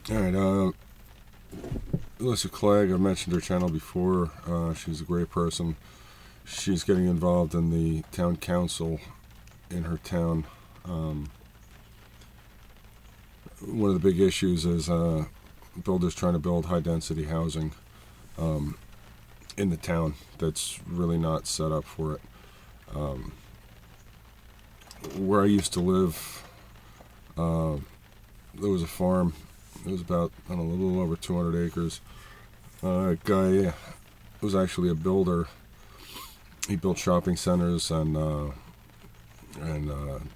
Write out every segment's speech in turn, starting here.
All right, Alyssa Clegg, I mentioned her channel before. She's a great person. She's getting involved in the town council in her town. One of the big issues is builders trying to build high-density housing in the town that's really not set up for it. Where I used to live, there was a farm. It was about, I don't know, a little over 200 acres. A guy was actually a builder. He built shopping centers and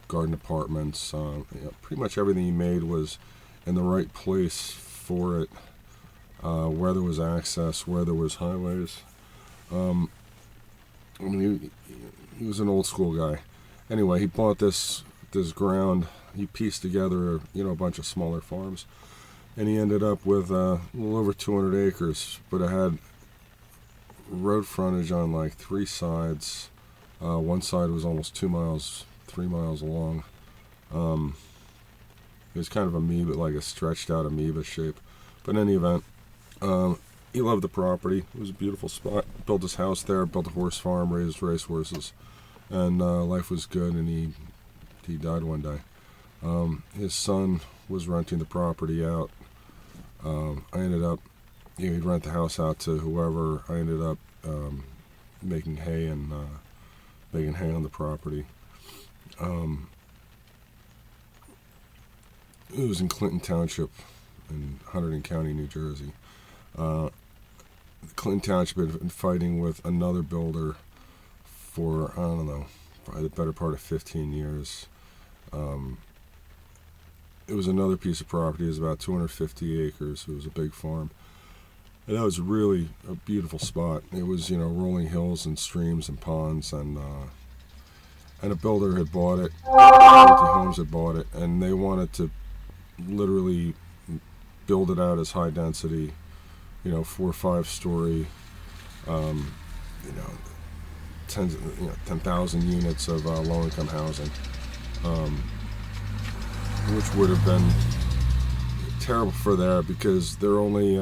garden apartments. Pretty much everything he made was in the right place for it, where there was access, where there was highways. I mean, he was an old school guy. Anyway, he bought this ground. He pieced together, a bunch of smaller farms, and he ended up with a little over 200 acres. But it had road frontage on like three sides. One side was almost 2 miles, 3 miles long. It was kind of amoeba, like a stretched out amoeba shape. But in any event, he loved the property. It was a beautiful spot. Built his house there, built a horse farm, raised race horses, and life was good. And he died one day. His son was renting the property out. I ended up, he'd rent the house out to whoever. I ended up making hay and making hay on the property. It was in Clinton Township in Hunterdon County, New Jersey. Clinton Township had been fighting with another builder for, I don't know, probably the better part of 15 years. It was another piece of property. It was about 250 acres. It was a big farm. And that was really a beautiful spot. It was, rolling hills and streams and ponds, and a builder had bought it. Realty Homes had bought it, and they wanted to literally build it out as high density, 4 or 5 story, um, you know, 10,000 units of low income housing, which would have been terrible for there because their only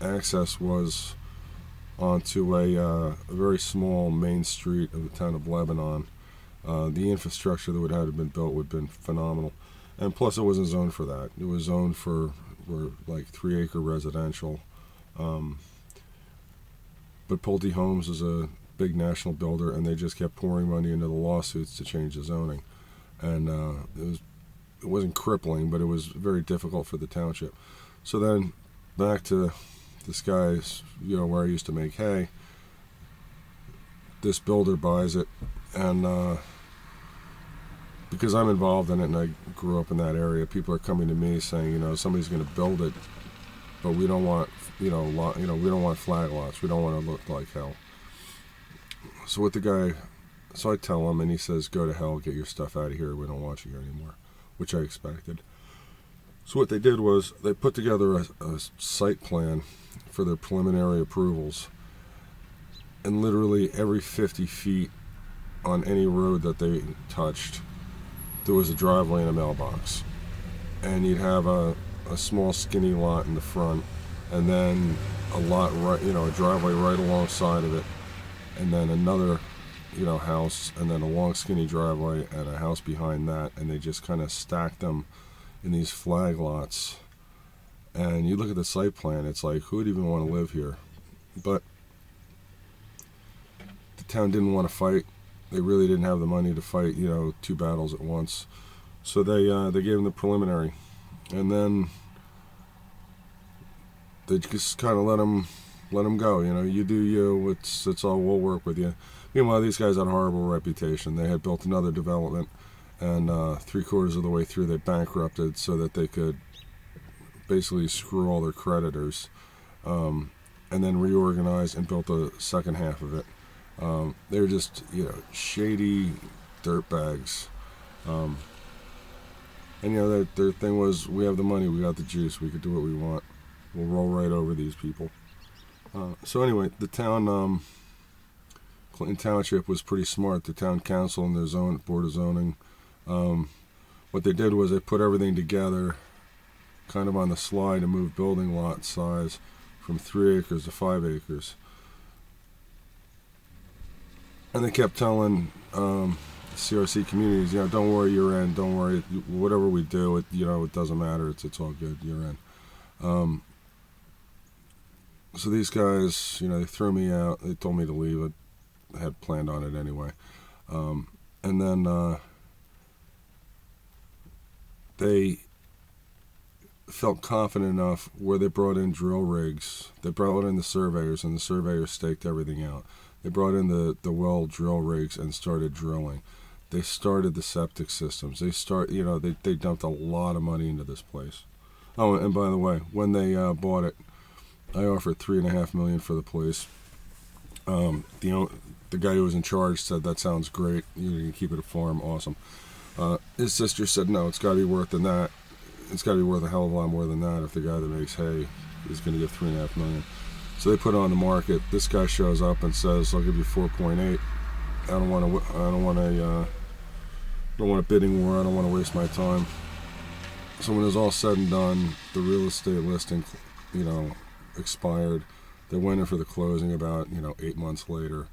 access was onto a very small main street of the town of Lebanon. The infrastructure that would have been built would have been phenomenal. And plus, it wasn't zoned for that. It was zoned for like 3-acre residential. But Pulte Homes is a big national builder, and they just kept pouring money into the lawsuits to change the zoning. And it wasn't crippling, but it was very difficult for the township. So then, back to this guy's, where I used to make hay. This builder buys it, and because I'm involved in it and I grew up in that area, people are coming to me saying, somebody's going to build it, but we don't want, we don't want flag lots. We don't want to look like hell. So I tell him, and he says, "Go to hell, get your stuff out of here. We don't want you here anymore," which I expected. So what they did was they put together a site plan for their preliminary approvals, and literally every 50 feet on any road that they touched, there was a driveway and a mailbox. And you'd have a small skinny lot in the front, and then a lot right, a driveway right alongside of it, and then another, house, and then a long skinny driveway and a house behind that, and they just kind of stacked them in these flag lots. And you look at the site plan, it's like, who would even want to live here? But the town didn't want to fight. They really didn't have the money to fight, 2 battles at once. So they gave them the preliminary, and then they just kind of let them go. You do you. It's all. We'll work with you. Meanwhile, these guys had a horrible reputation. They had built another development, and 3/4 of the way through, they bankrupted so that they could basically screw all their creditors, and then reorganized and built the second half of it. They were just, shady dirtbags. And their thing was, we have the money, we got the juice, we could do what we want. We'll roll right over these people. So anyway, the town, Clinton Township was pretty smart. The town council and their board of zoning, what they did was they put everything together kind of on the sly to move building lot size from 3 acres to 5 acres. And they kept telling CRC communities, don't worry, you're in. Don't worry, whatever we do, it doesn't matter. It's all good. You're in. So these guys, they threw me out. They told me to leave. I had planned on it anyway. And then they felt confident enough where they brought in drill rigs. They brought in the surveyors, and the surveyors staked everything out. They brought in the well drill rigs and started drilling. They started the septic systems. They dumped a lot of money into this place. Oh, and by the way, when they bought it, I offered $3.5 million for the place. The guy who was in charge said, "That sounds great. You can keep it a farm. Awesome." His sister said, "No, it's got to be worth than that. It's got to be worth a hell of a lot more than that if the guy that makes hay is going to get $3.5 million." So they put it on the market. This guy shows up and says, "I'll give you 4.8. I don't want a bidding war. I don't want to waste my time." So when it was all said and done, the real estate listing, expired. They went in for the closing about 8 months later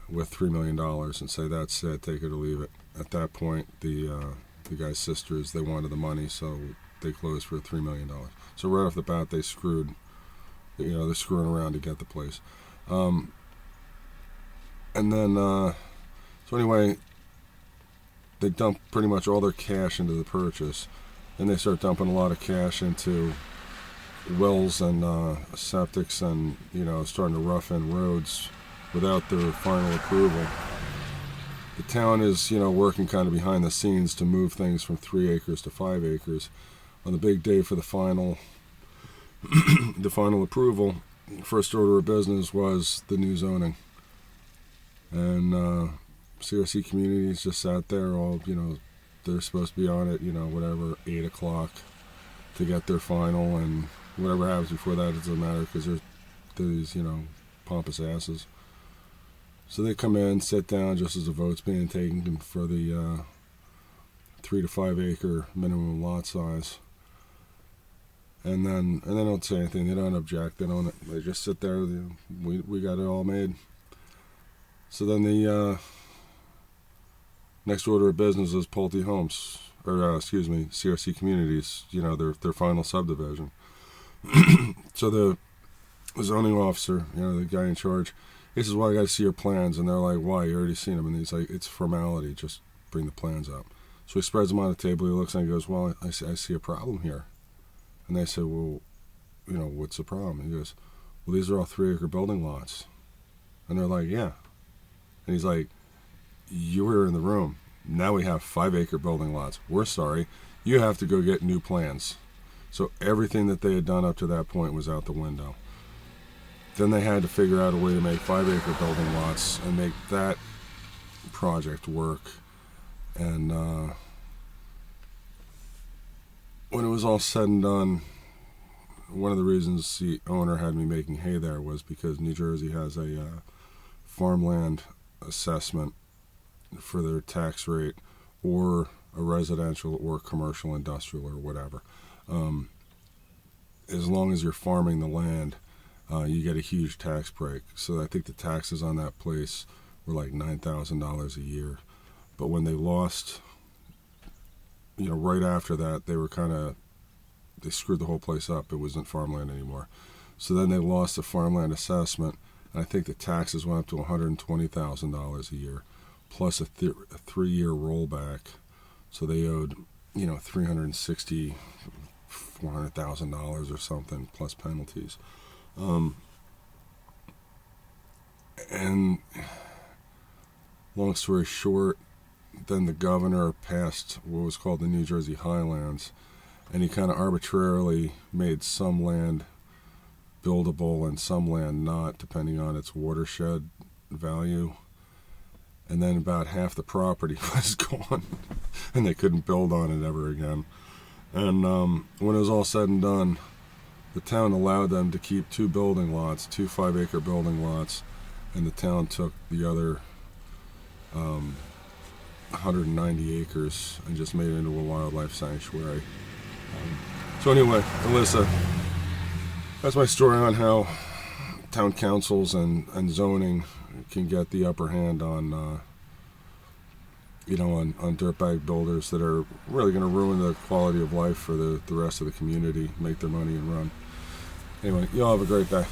with $3 million and say, "That's it. Take it or leave it." At that point, the guy's sisters, they wanted the money, so they closed for $3 million. So right off the bat, they screwed. They're screwing around to get the place. And then, so anyway, they dump pretty much all their cash into the purchase. Then they start dumping a lot of cash into wells and septics and, starting to rough in roads without their final approval. The town is, working kind of behind the scenes to move things from 3 acres to 5 acres. On the big day for the final approval, first order of business was the new zoning. And CRC communities just sat there all, they're supposed to be on it, 8 o'clock to get their final, and whatever happens before that, it doesn't matter because they're these, pompous asses. So they come in, sit down just as the vote's being taken for the 3 to 5 acre minimum lot size. And then they don't say anything. They don't object. They just sit there. We got it all made. So then the next order of business is Pulte Homes, or CRC Communities. Their final subdivision. So the zoning officer, the guy in charge, he says, "Well, I got to see your plans." And they're like, "Why? You already seen them." And he's like, "It's formality. Just bring the plans up." So he spreads them on the table. He looks and he goes, "Well, I see a problem here." And they said, "Well, what's the problem?" He goes, "Well, these are all 3 acre building lots." And they're like, "Yeah." And he's like, "You were in the room. Now we have 5 acre building lots. We're sorry. You have to go get new plans." So everything that they had done up to that point was out the window. Then they had to figure out a way to make 5 acre building lots and make that project work. And when it was all said and done, one of the reasons the owner had me making hay there was because New Jersey has a farmland assessment for their tax rate, or a residential or commercial industrial or whatever. As long as you're farming the land, you get a huge tax break. So I think the taxes on that place were like $9,000 a year. But when they lost, right after that, they screwed the whole place up. It wasn't farmland anymore. So then they lost the farmland assessment, and I think the taxes went up to $120,000 a year, plus a 3-year rollback. So they owed, $360,000, $400,000 or something, plus penalties. And long story short, then the governor passed what was called the New Jersey Highlands, and he kind of arbitrarily made some land buildable and some land not, depending on its watershed value. And then about half the property was gone, and they couldn't build on it ever again. And when it was all said and done, the town allowed them to keep 2 building lots, 2 5-acre building lots, and the town took the other 190 acres and just made it into a wildlife sanctuary. So anyway, Alyssa, that's my story on how town councils and zoning can get the upper hand on on dirtbag builders that are really going to ruin the quality of life for the rest of the community, make their money and run. Anyway, you all have a great day.